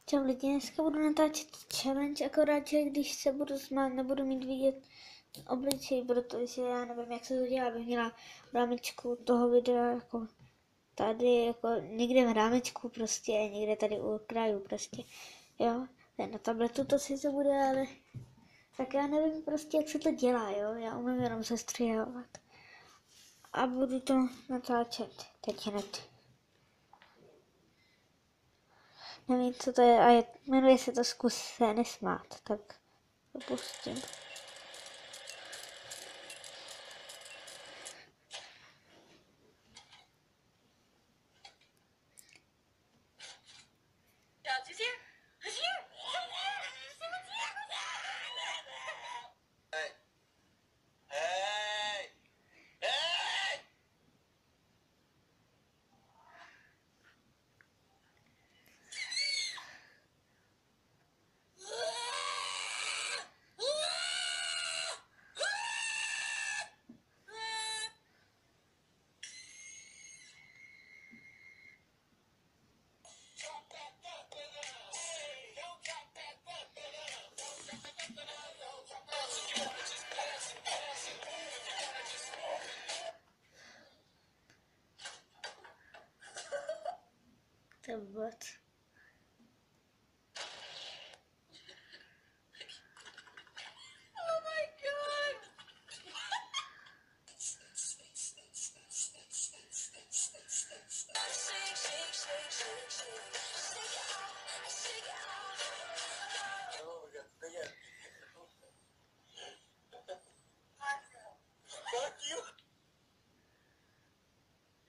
Čau lidi, dneska budu natáčet challenge, akorát, že když se budu smát, nebudu mít vidět obličej, protože já nevím, jak se to dělá, abych měla rámečku toho videa, jako tady, jako někde v rámečku prostě, někde tady u kraju prostě, jo. Na tabletu to sice bude, ale tak já nevím prostě, jak se to dělá, jo, já umím jenom sestřihovat. A budu to natáčet teď hned. Nevím, co to je, a jmenuje se to Zkus se nesmát, tak to pustím. Tablet.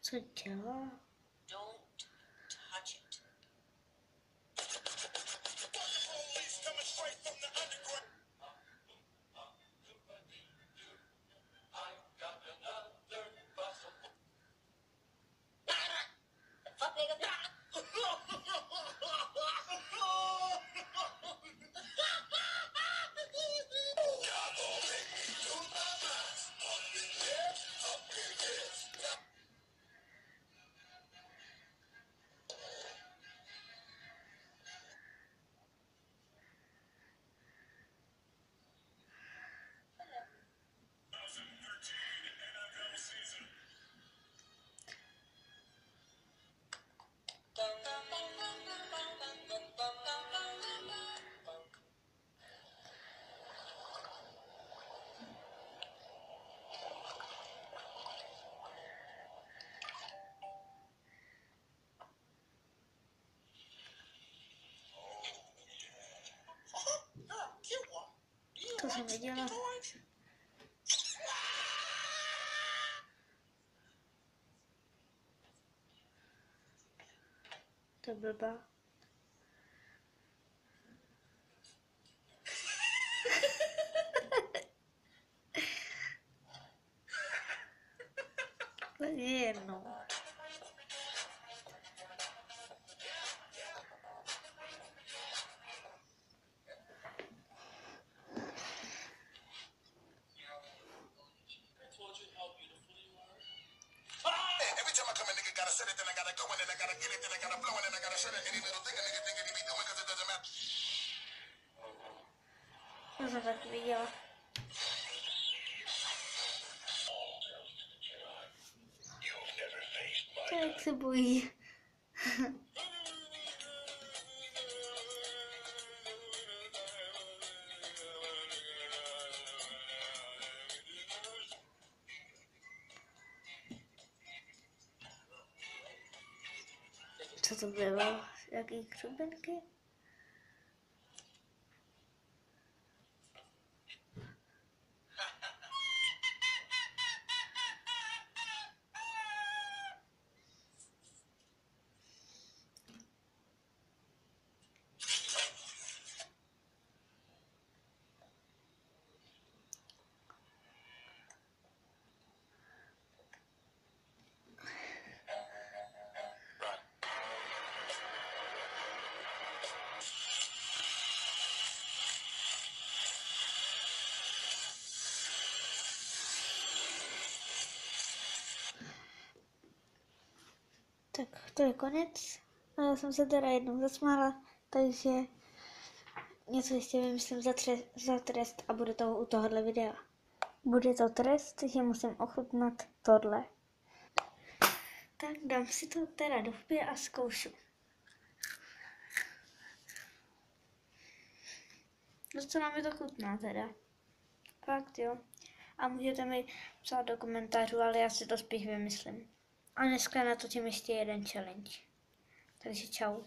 Co dělá? To jsem viděla. To je blbá. To je jedno. To jsem taky viděla. Tak se bojí. Co to bylo? Jaký křubenky? Tak to je konec. Já jsem se teda jednou zasmála, Takže něco ještě vymyslím za trest a bude to u tohohle videa. Bude to trest, že musím ochutnat tohle. Tak dám si to teda do huby a zkoušu. Docela mi to chutná teda. Fakt jo. A můžete mi psát do komentářů, ale já si to spíš vymyslím. A dneska natočím ještě jeden challenge. Takže čau.